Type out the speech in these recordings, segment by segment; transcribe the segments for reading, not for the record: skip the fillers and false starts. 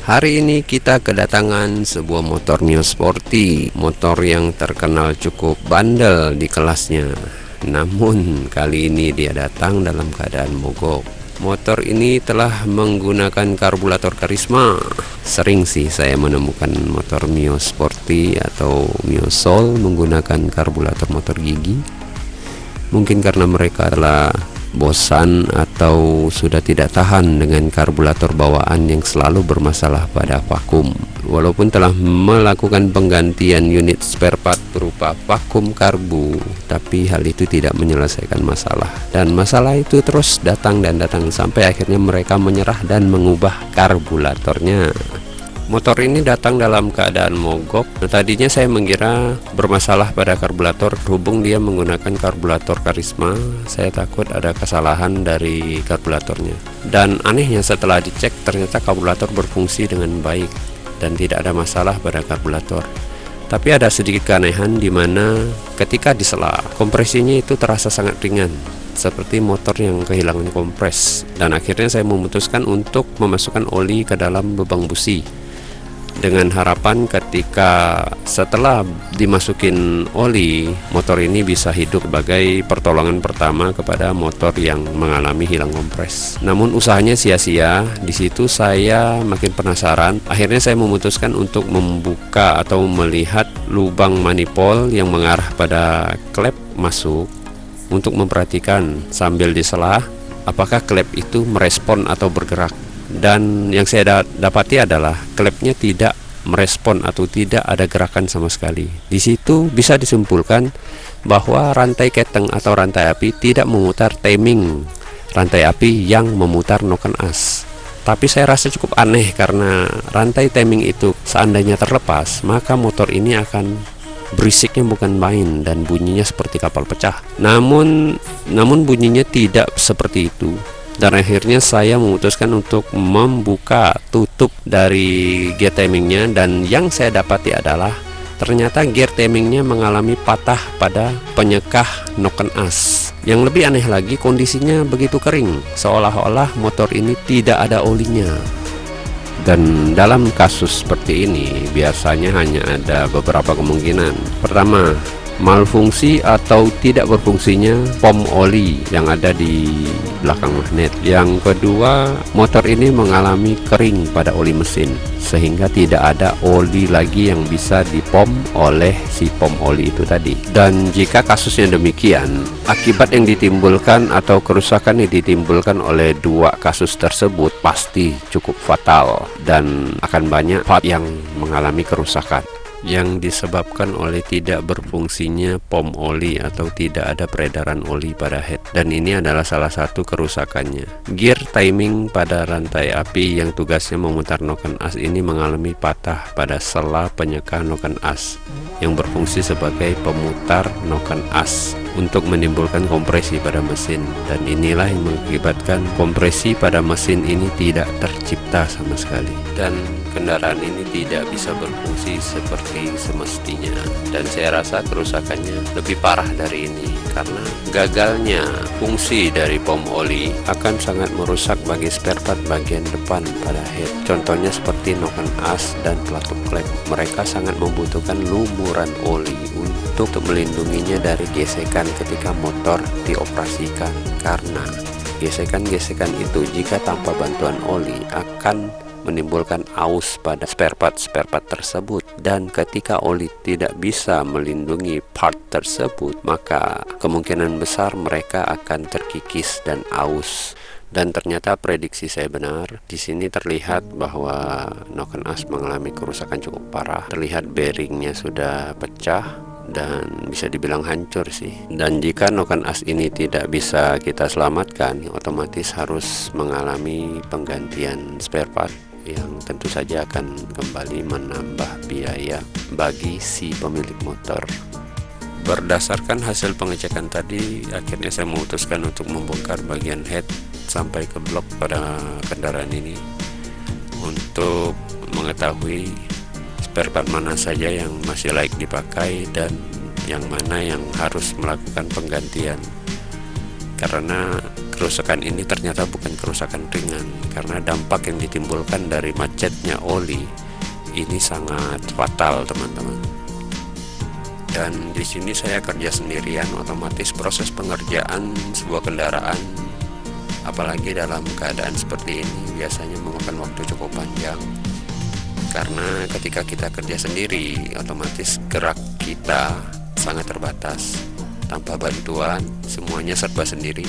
Hari ini kita kedatangan sebuah motor Mio Sporty, motor yang terkenal cukup bandel di kelasnya. Namun kali ini dia datang dalam keadaan mogok. Motor ini telah menggunakan karburator Karisma. Sering sih saya menemukan motor Mio Sporty atau Mio Soul menggunakan karburator motor gigi. Mungkin karena mereka telah bosan atau sudah tidak tahan dengan karburator bawaan yang selalu bermasalah pada vakum. Walaupun telah melakukan penggantian unit spare part berupa vakum karbu, tapi hal itu tidak menyelesaikan masalah, dan masalah itu terus datang dan datang sampai akhirnya mereka menyerah dan mengubah karburatornya. Motor ini datang dalam keadaan mogok. Tadinya saya mengira bermasalah pada karburator, berhubung dia menggunakan karburator Karisma. Saya takut ada kesalahan dari karburatornya. Dan anehnya setelah dicek ternyata karburator berfungsi dengan baik dan tidak ada masalah pada karburator. Tapi ada sedikit keanehan di mana ketika disela, kompresinya itu terasa sangat ringan, seperti motor yang kehilangan kompres. Dan akhirnya saya memutuskan untuk memasukkan oli ke dalam lubang busi, dengan harapan ketika setelah dimasukin oli, motor ini bisa hidup sebagai pertolongan pertama kepada motor yang mengalami hilang kompres. Namun usahanya sia-sia. Di situ saya makin penasaran. Akhirnya saya memutuskan untuk membuka atau melihat lubang manifold yang mengarah pada klep masuk untuk memperhatikan sambil disela apakah klep itu merespon atau bergerak. Dan yang saya dapati adalah klepnya tidak merespon atau tidak ada gerakan sama sekali. Di situ bisa disimpulkan bahwa rantai keteng atau rantai api tidak memutar timing rantai api yang memutar noken as. Tapi saya rasa cukup aneh karena rantai timing itu seandainya terlepas, maka motor ini akan berisiknya bukan main dan bunyinya seperti kapal pecah. Namun bunyinya tidak seperti itu. Dan akhirnya saya memutuskan untuk membuka tutup dari gear timingnya, dan yang saya dapati adalah ternyata gear timingnya mengalami patah pada penyekah noken as. Yang lebih aneh lagi, kondisinya begitu kering, seolah-olah motor ini tidak ada olinya. Dan dalam kasus seperti ini biasanya hanya ada beberapa kemungkinan. Pertama, malfungsi atau tidak berfungsinya pom oli yang ada di belakang magnet. Yang kedua, motor ini mengalami kering pada oli mesin sehingga tidak ada oli lagi yang bisa dipom oleh si pom oli itu tadi. Dan jika kasusnya demikian, akibat yang ditimbulkan atau kerusakan yang ditimbulkan oleh dua kasus tersebut pasti cukup fatal dan akan banyak part yang mengalami kerusakan yang disebabkan oleh tidak berfungsinya pom oli atau tidak ada peredaran oli pada head. Dan ini adalah salah satu kerusakannya. Gear timing pada rantai api yang tugasnya memutar noken as ini mengalami patah pada sela penyeka noken as yang berfungsi sebagai pemutar noken as untuk menimbulkan kompresi pada mesin. Dan inilah yang mengakibatkan kompresi pada mesin ini tidak tercipta sama sekali, dan kendaraan ini tidak bisa berfungsi seperti semestinya. Dan saya rasa kerusakannya lebih parah dari ini karena gagalnya fungsi dari pom oli akan sangat merusak bagi spare part bagian depan pada head. Contohnya seperti noken as dan pelatuk klep. Mereka sangat membutuhkan lumuran oli untuk melindunginya dari gesekan ketika motor dioperasikan, karena gesekan-gesekan itu jika tanpa bantuan oli akan menimbulkan aus pada spare part tersebut. Dan ketika oli tidak bisa melindungi part tersebut, maka kemungkinan besar mereka akan terkikis dan aus. Dan ternyata prediksi saya benar. Di sini terlihat bahwa noken as mengalami kerusakan cukup parah. Terlihat bearingnya sudah pecah dan bisa dibilang hancur sih. Dan jika noken as ini tidak bisa kita selamatkan, otomatis harus mengalami penggantian spare part yang tentu saja akan kembali menambah biaya bagi si pemilik motor. Berdasarkan hasil pengecekan tadi, akhirnya saya memutuskan untuk membongkar bagian head sampai ke blok pada kendaraan ini untuk mengetahui spare part mana saja yang masih layak dipakai dan yang mana yang harus melakukan penggantian. Karena kerusakan ini ternyata bukan kerusakan ringan, karena dampak yang ditimbulkan dari macetnya oli ini sangat fatal, teman-teman. Dan di sini saya kerja sendirian, otomatis proses pengerjaan sebuah kendaraan, apalagi dalam keadaan seperti ini, biasanya memakan waktu cukup panjang. Karena ketika kita kerja sendiri, otomatis gerak kita sangat terbatas. Tanpa bantuan, semuanya serba sendiri.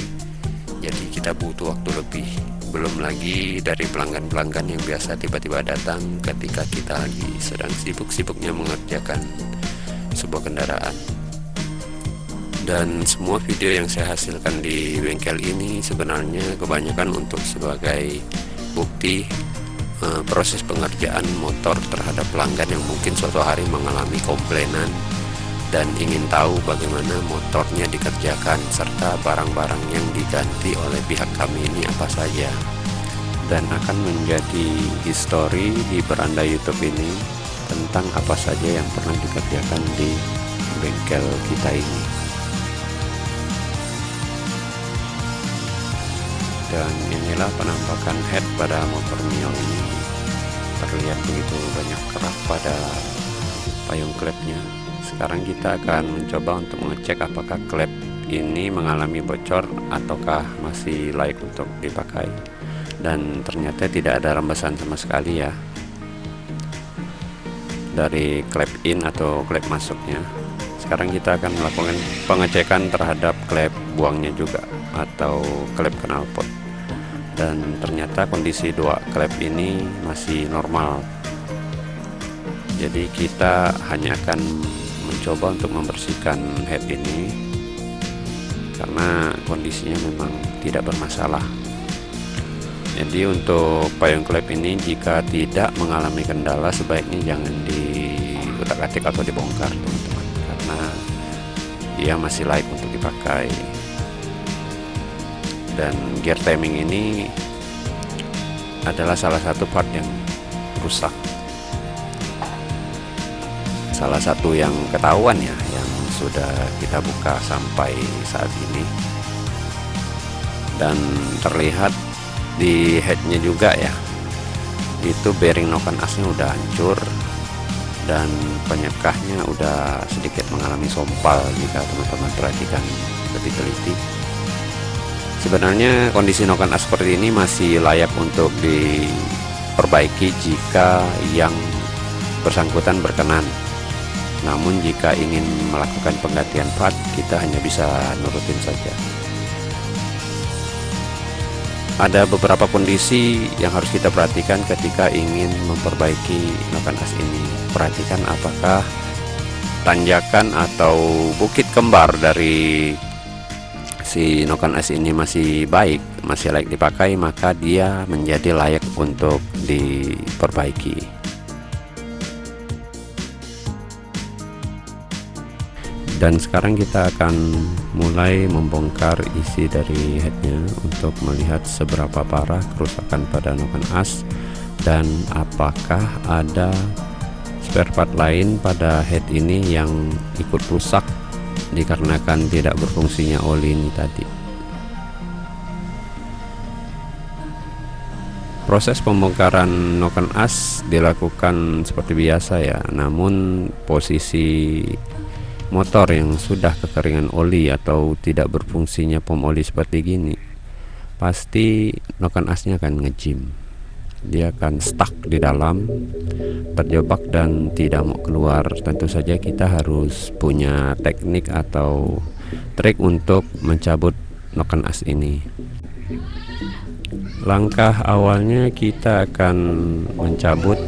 Jadi kita butuh waktu lebih. Belum lagi dari pelanggan-pelanggan yang biasa tiba-tiba datang ketika kita lagi sedang sibuk-sibuknya mengerjakan sebuah kendaraan. Dan semua video yang saya hasilkan di bengkel ini sebenarnya kebanyakan untuk sebagai bukti proses pengerjaan motor terhadap pelanggan yang mungkin suatu hari mengalami komplainan dan ingin tahu bagaimana motornya dikerjakan, serta barang-barang yang diganti oleh pihak kami ini apa saja. Dan akan menjadi histori di beranda YouTube ini tentang apa saja yang pernah dikerjakan di bengkel kita ini. Dan inilah penampakan head pada motor Mio ini. Terlihat begitu banyak kerak pada payung klepnya. Sekarang kita akan mencoba untuk mengecek apakah klep ini mengalami bocor ataukah masih layak untuk dipakai. Dan ternyata tidak ada rembesan sama sekali ya dari klep in atau klep masuknya. Sekarang kita akan melakukan pengecekan terhadap klep buangnya juga, atau klep knalpot. Dan ternyata kondisi dua klep ini masih normal. Jadi kita hanya akan mencoba untuk membersihkan head ini karena kondisinya memang tidak bermasalah. Jadi untuk payung klep ini jika tidak mengalami kendala, sebaiknya jangan diutak-atik atau dibongkar, teman-teman, karena dia masih layak untuk dipakai. Dan gear timing ini adalah salah satu part yang rusak, salah satu yang ketahuan ya, yang sudah kita buka sampai saat ini. Dan terlihat di headnya juga ya, itu bearing noken asnya udah hancur dan penyekahnya udah sedikit mengalami sompal jika teman-teman perhatikan lebih teliti. Sebenarnya kondisi noken as seperti ini masih layak untuk diperbaiki jika yang bersangkutan berkenan. Namun jika ingin melakukan penggantian part, kita hanya bisa nurutin saja. Ada beberapa kondisi yang harus kita perhatikan ketika ingin memperbaiki noken as ini. Perhatikan apakah tanjakan atau bukit kembar dari si noken as ini masih baik, masih layak dipakai, maka dia menjadi layak untuk diperbaiki. Dan sekarang kita akan mulai membongkar isi dari headnya untuk melihat seberapa parah kerusakan pada noken as dan apakah ada spare part lain pada head ini yang ikut rusak dikarenakan tidak berfungsinya oli ini tadi. Proses pembongkaran noken as dilakukan seperti biasa ya, namun posisi motor yang sudah kekeringan oli atau tidak berfungsinya pom oli seperti gini, pasti noken asnya akan ngejim. Dia akan stuck di dalam, terjebak dan tidak mau keluar. Tentu saja kita harus punya teknik atau trik untuk mencabut noken as ini. Langkah awalnya kita akan mencabut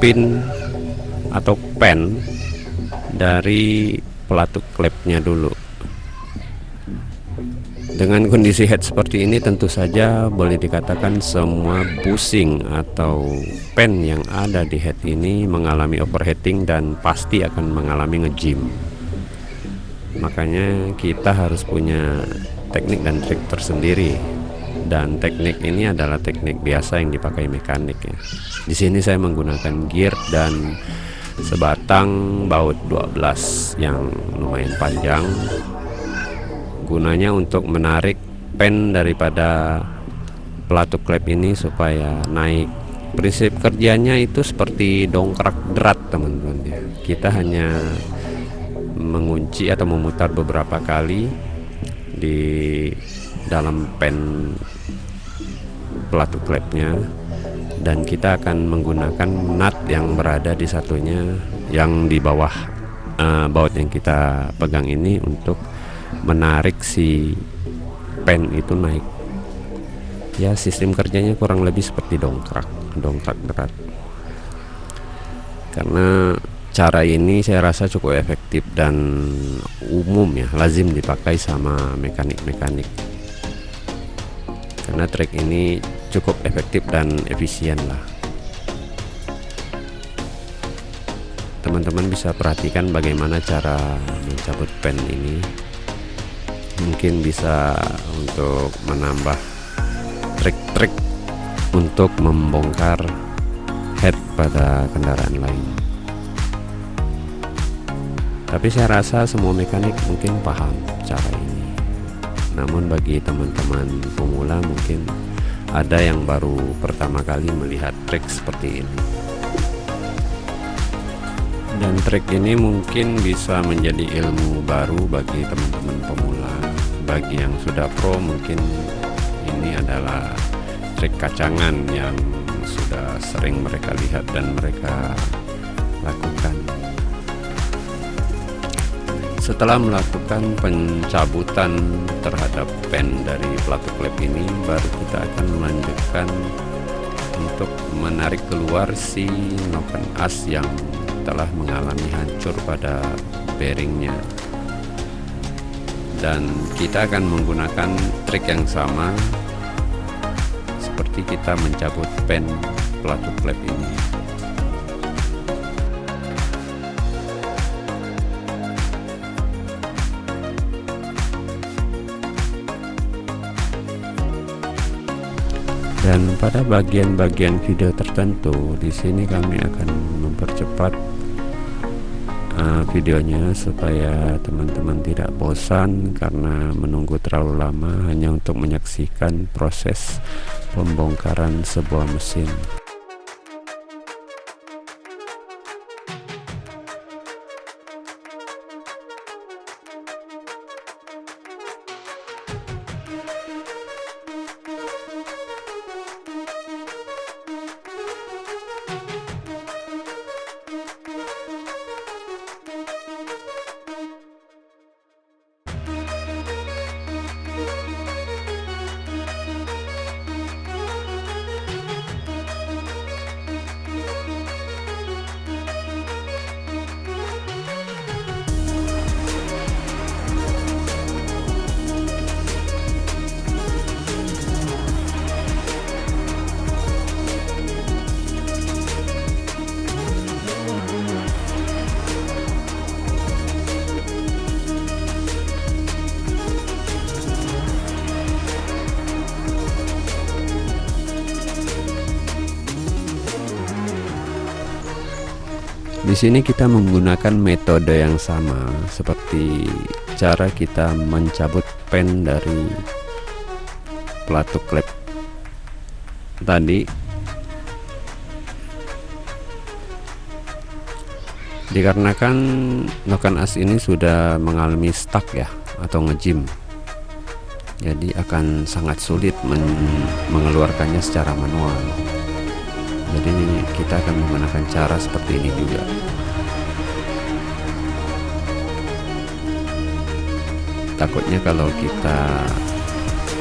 pin atau pen dari pelatuk klepnya dulu. Dengan kondisi head seperti ini, tentu saja boleh dikatakan semua bushing atau pen yang ada di head ini mengalami overheating dan pasti akan mengalami ngejim. Makanya kita harus punya teknik dan trik tersendiri, dan teknik ini adalah teknik biasa yang dipakai mekanik ya. Di sini saya menggunakan gear dan sebatang baut 12 yang lumayan panjang, gunanya untuk menarik pen daripada pelatuk klep ini supaya naik. Prinsip kerjanya itu seperti dongkrak drat, teman-teman ya. Kita hanya mengunci atau memutar beberapa kali di dalam pen pelatuk klepnya, dan kita akan menggunakan nut yang berada di satunya yang di bawah baut yang kita pegang ini untuk menarik si pen itu naik. Ya, sistem kerjanya kurang lebih seperti dongkrak berat. Karena cara ini saya rasa cukup efektif dan umum ya, lazim dipakai sama mekanik-mekanik. Karena trik ini cukup efektif dan efisien lah. Teman-teman bisa perhatikan bagaimana cara mencabut pen ini. Mungkin bisa untuk menambah trik-trik untuk membongkar head pada kendaraan lain. Tapi saya rasa semua mekanik mungkin paham cara ini. Namun bagi teman-teman pemula mungkin ada yang baru pertama kali melihat trik seperti ini. Dan trik ini mungkin bisa menjadi ilmu baru bagi teman-teman pemula. Bagi yang sudah pro mungkin ini adalah trik kacangan yang sudah sering mereka lihat dan mereka lakukan. Setelah melakukan pencabutan terhadap pen dari pelatuk klep ini, baru kita akan melanjutkan untuk menarik keluar si noken as yang telah mengalami hancur pada bearingnya. Dan kita akan menggunakan trik yang sama seperti kita mencabut pen pelatuk klep ini. Dan pada bagian-bagian video tertentu di sini kami akan mempercepat videonya supaya teman-teman tidak bosan karena menunggu terlalu lama hanya untuk menyaksikan proses pembongkaran sebuah mesin. Di sini kita menggunakan metode yang sama seperti cara kita mencabut pen dari pelatuk klep tadi. Dikarenakan noken as ini sudah mengalami stuck ya atau ngejim, jadi akan sangat sulit mengeluarkannya secara manual. Jadi kita akan menggunakan cara seperti ini juga. Takutnya kalau kita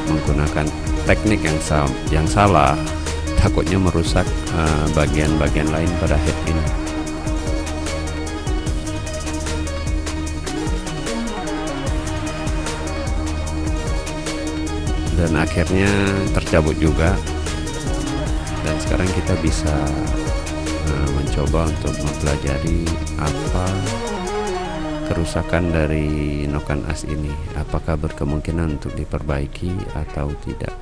menggunakan teknik yang salah, takutnya merusak bagian-bagian lain pada head ini. Dan akhirnya tercabut juga. Dan sekarang kita bisa mencoba untuk mempelajari apa kerusakan dari noken as ini, apakah berkemungkinan untuk diperbaiki atau tidak.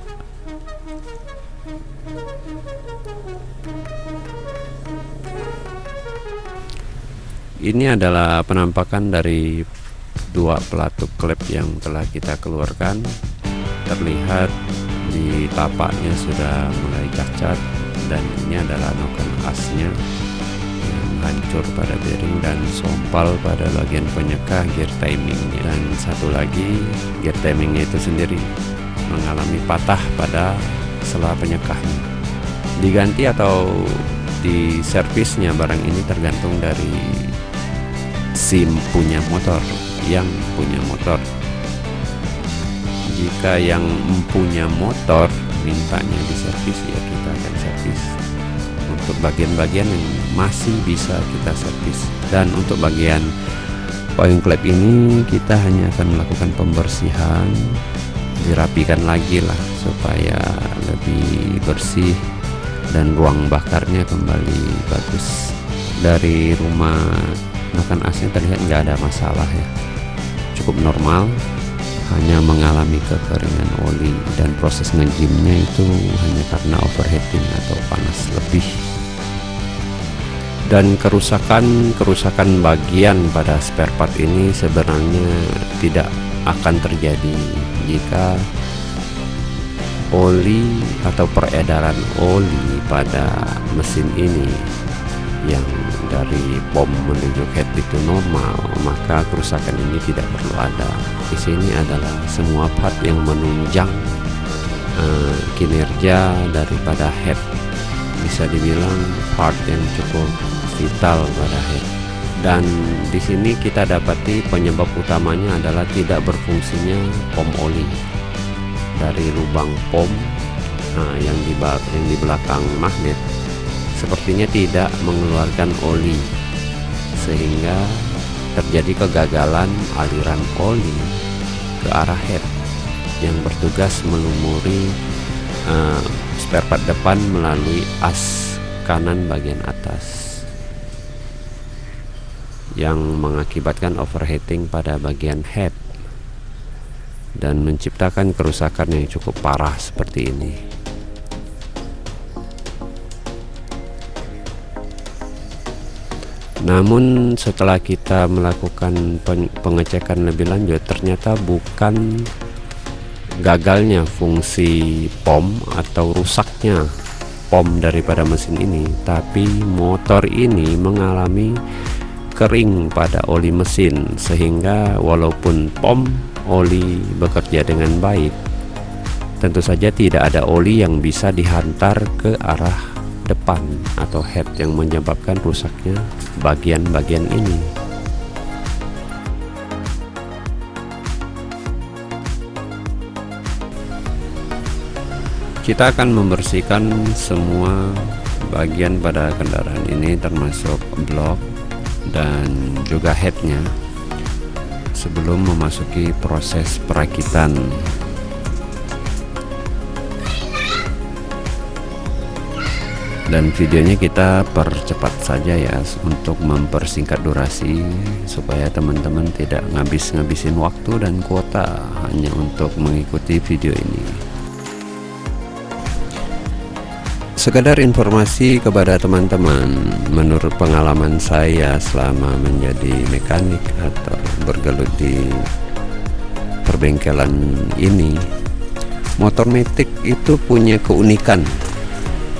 Ini adalah penampakan dari dua pelatuk klep yang telah kita keluarkan. terlihat di tapaknya sudah mulai cacat, dan ini adalah noken asnya yang hancur pada bearing dan sompal pada bagian penyeka gear timingnya. Dan satu lagi, gear timingnya itu sendiri mengalami patah pada sela penyekahnya. Diganti atau di servisnya barang ini tergantung dari SIM punya motor, yang punya motor. Jika yang punya motor mintanya diservis, ya kita akan servis untuk bagian-bagian yang masih bisa kita servis. Dan untuk bagian point clamp ini kita hanya akan melakukan pembersihan, dirapikan lagi lah supaya lebih bersih dan ruang bakarnya kembali bagus. Dari rumah noken asnya terlihat nggak ada masalah ya, cukup normal, hanya mengalami kekeringan oli, dan proses ngejimnya itu hanya karena overheating atau panas lebih. Dan kerusakan bagian pada spare part ini sebenarnya tidak akan terjadi jika oli atau peredaran oli pada mesin ini yang dari pom menuju head itu normal, maka kerusakan ini tidak perlu ada. Di sini adalah semua part yang menunjang kinerja daripada head, bisa dibilang part yang cukup vital pada head. Dan di sini kita dapati penyebab utamanya adalah tidak berfungsinya pom oli dari lubang pom yang di belakang magnet. Sepertinya tidak mengeluarkan oli, sehingga terjadi kegagalan aliran oli ke arah head yang bertugas melumuri spare part depan melalui as kanan bagian atas, yang mengakibatkan overheating pada bagian head dan menciptakan kerusakan yang cukup parah seperti ini. Namun setelah kita melakukan pengecekan lebih lanjut, ternyata bukan gagalnya fungsi pom atau rusaknya pom daripada mesin ini, tapi motor ini mengalami kering pada oli mesin, sehingga walaupun pom oli bekerja dengan baik, tentu saja tidak ada oli yang bisa dihantar ke arah depan atau head yang menyebabkan rusaknya bagian-bagian ini. Kita akan membersihkan semua bagian pada kendaraan ini, termasuk blok dan juga headnya, sebelum memasuki proses perakitan. Dan videonya kita percepat saja ya, untuk mempersingkat durasi, supaya teman-teman tidak ngabisin waktu dan kuota hanya untuk mengikuti video ini. Sekedar informasi kepada teman-teman, menurut pengalaman saya selama menjadi mekanik atau bergelut di perbengkelan ini, motor matic itu punya keunikan.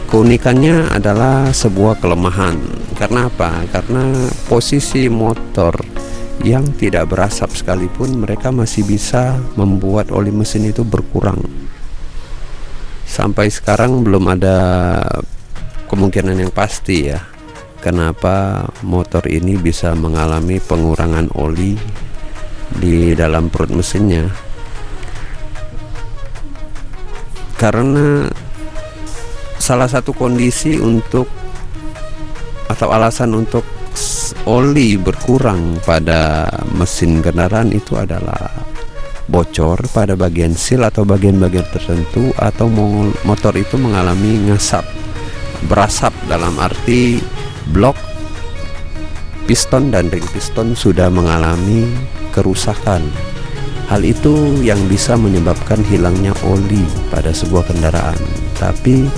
Keunikannya adalah sebuah kelemahan. Karena apa? Karena posisi motor yang tidak berasap sekalipun, mereka masih bisa membuat oli mesin itu berkurang. Sampai sekarang belum ada kemungkinan yang pasti ya, kenapa motor ini bisa mengalami pengurangan oli di dalam perut mesinnya. Karena salah satu kondisi untuk atau alasan untuk oli berkurang pada mesin kendaraan itu adalah bocor pada bagian seal atau bagian-bagian tertentu, atau motor itu mengalami ngasap, berasap dalam arti blok piston dan ring piston sudah mengalami kerusakan. Hal itu yang bisa menyebabkan hilangnya oli pada sebuah kendaraan. Tapi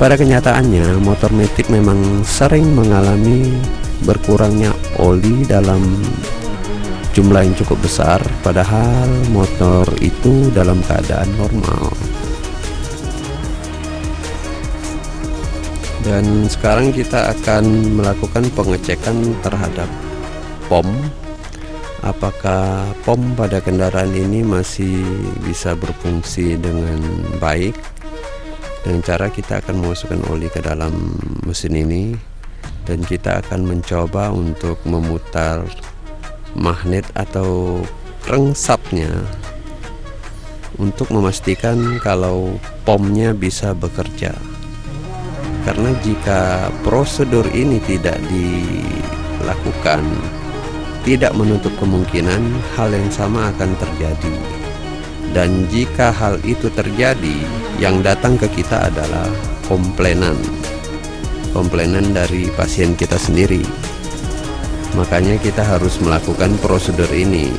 pada kenyataannya motor matic memang sering mengalami berkurangnya oli dalam jumlah yang cukup besar, padahal motor itu dalam keadaan normal. Dan sekarang kita akan melakukan pengecekan terhadap POM. Apakah POM pada kendaraan ini masih bisa berfungsi dengan baik. Dengan cara kita akan memasukkan oli ke dalam mesin ini, dan kita akan mencoba untuk memutar magnet atau rengsapnya untuk memastikan kalau POM-nya bisa bekerja. Karena jika prosedur ini tidak dilakukan, tidak menutup kemungkinan hal yang sama akan terjadi. Dan jika hal itu terjadi, yang datang ke kita adalah komplainan dari pasien kita sendiri. Makanya kita harus melakukan prosedur ini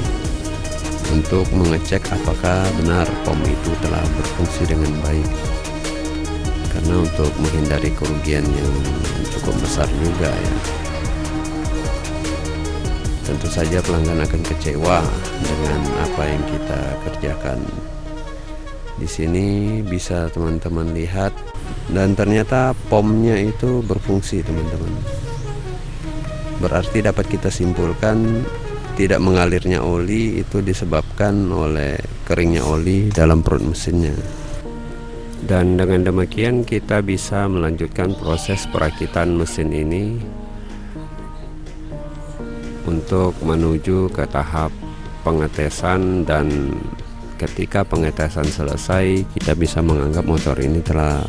untuk mengecek apakah benar POM itu telah berfungsi dengan baik. Karena untuk menghindari kerugian yang cukup besar juga ya. Tentu saja pelanggan akan kecewa dengan apa yang kita kerjakan. Di sini bisa teman-teman lihat, dan ternyata POM-nya itu berfungsi, teman-teman. Berarti dapat kita simpulkan tidak mengalirnya oli itu disebabkan oleh keringnya oli dalam perut mesinnya. Dan dengan demikian kita bisa melanjutkan proses perakitan mesin ini untuk menuju ke tahap pengetesan, dan ketika pengetesan selesai kita bisa menganggap motor ini telah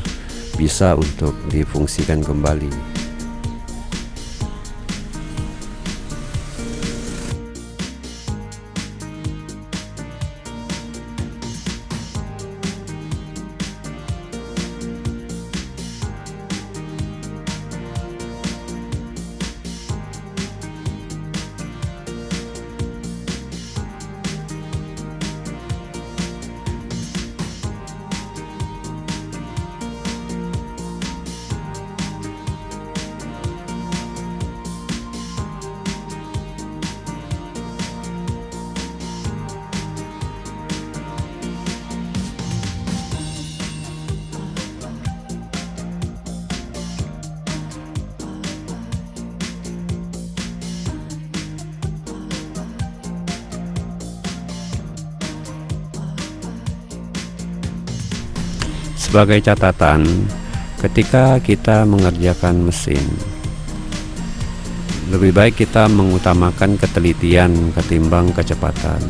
bisa untuk difungsikan kembali. Sebagai catatan, ketika kita mengerjakan mesin, lebih baik kita mengutamakan ketelitian ketimbang kecepatan.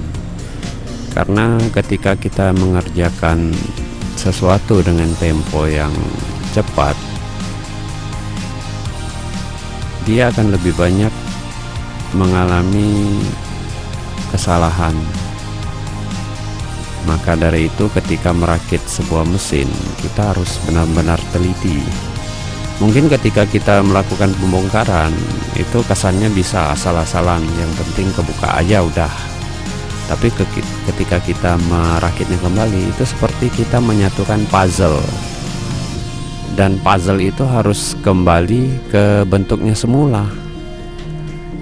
Karena ketika kita mengerjakan sesuatu dengan tempo yang cepat, dia akan lebih banyak mengalami kesalahan. Maka dari itu ketika merakit sebuah mesin, kita harus benar-benar teliti. Mungkin ketika kita melakukan pembongkaran, itu kesannya bisa asal-asalan, yang penting kebuka aja udah. Tapi ketika kita merakitnya kembali, itu seperti kita menyatukan puzzle. Dan puzzle itu harus kembali ke bentuknya semula.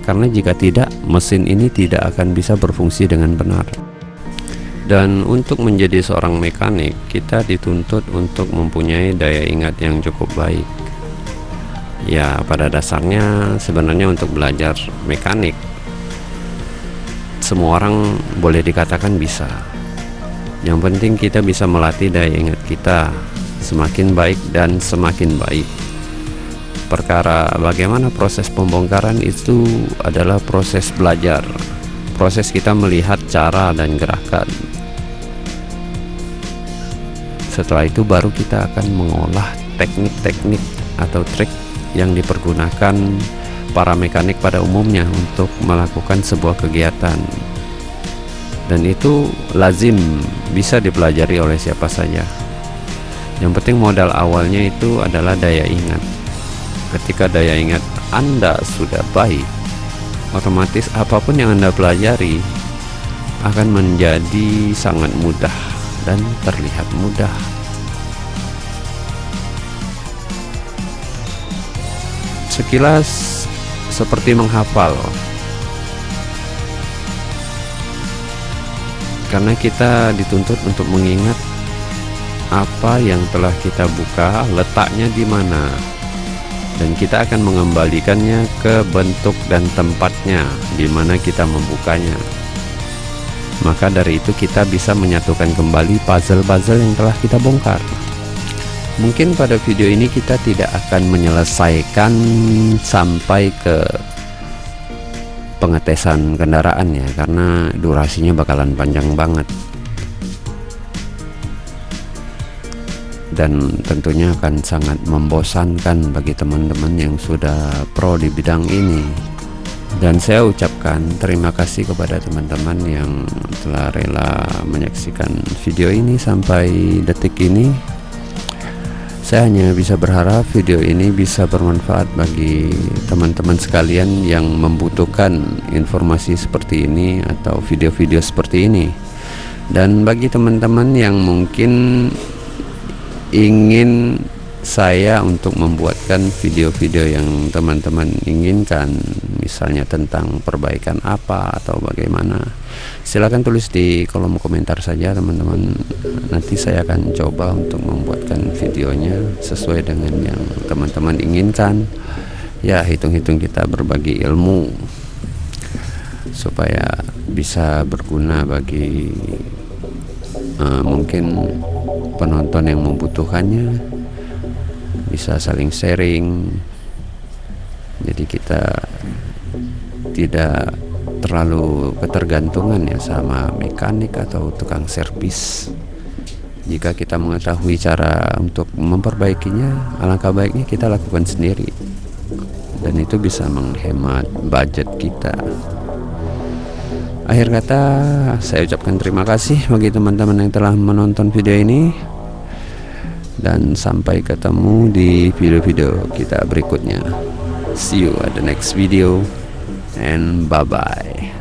Karena jika tidak, mesin ini tidak akan bisa berfungsi dengan benar. Dan untuk menjadi seorang mekanik, kita dituntut untuk mempunyai daya ingat yang cukup baik. Ya, pada dasarnya sebenarnya untuk belajar mekanik, semua orang boleh dikatakan bisa. Yang penting kita bisa melatih daya ingat kita semakin baik dan semakin baik. Perkara bagaimana proses pembongkaran itu adalah proses belajar, proses kita melihat cara dan gerakan. Setelah itu baru kita akan mengolah teknik-teknik atau trik yang dipergunakan para mekanik pada umumnya untuk melakukan sebuah kegiatan. Dan itu lazim bisa dipelajari oleh siapa saja. Yang penting modal awalnya itu adalah daya ingat. Ketika daya ingat Anda sudah baik, otomatis apapun yang Anda pelajari akan menjadi sangat mudah dan terlihat mudah. Sekilas seperti menghafal. karena kita dituntut untuk mengingat apa yang telah kita buka letaknya di mana, dan kita akan mengembalikannya ke bentuk dan tempatnya di mana kita membukanya. Maka dari itu kita bisa menyatukan kembali puzzle-puzzle yang telah kita bongkar. Mungkin pada video ini kita tidak akan menyelesaikan sampai ke pengetesan kendaraan ya, karena durasinya bakalan panjang banget dan tentunya akan sangat membosankan bagi teman-teman yang sudah pro di bidang ini. Dan saya ucapkan terima kasih kepada teman-teman yang telah rela menyaksikan video ini sampai detik ini. Saya hanya bisa berharap video ini bisa bermanfaat bagi teman-teman sekalian yang membutuhkan informasi seperti ini atau video-video seperti ini. Dan bagi teman-teman yang mungkin ingin saya untuk membuatkan video-video yang teman-teman inginkan, misalnya tentang perbaikan apa atau bagaimana, silahkan tulis di kolom komentar saja teman-teman. Nanti saya akan coba untuk membuatkan videonya sesuai dengan yang teman-teman inginkan. Ya, hitung-hitung kita berbagi ilmu supaya bisa berguna bagi mungkin penonton yang membutuhkannya, bisa saling sharing, jadi kita tidak terlalu ketergantungan ya sama mekanik atau tukang servis. Jika kita mengetahui cara untuk memperbaikinya, alangkah baiknya kita lakukan sendiri, dan itu bisa menghemat budget kita. Akhir kata, saya ucapkan terima kasih bagi teman-teman yang telah menonton video ini, dan sampai ketemu di video-video kita berikutnya. See you at the next video, and bye-bye.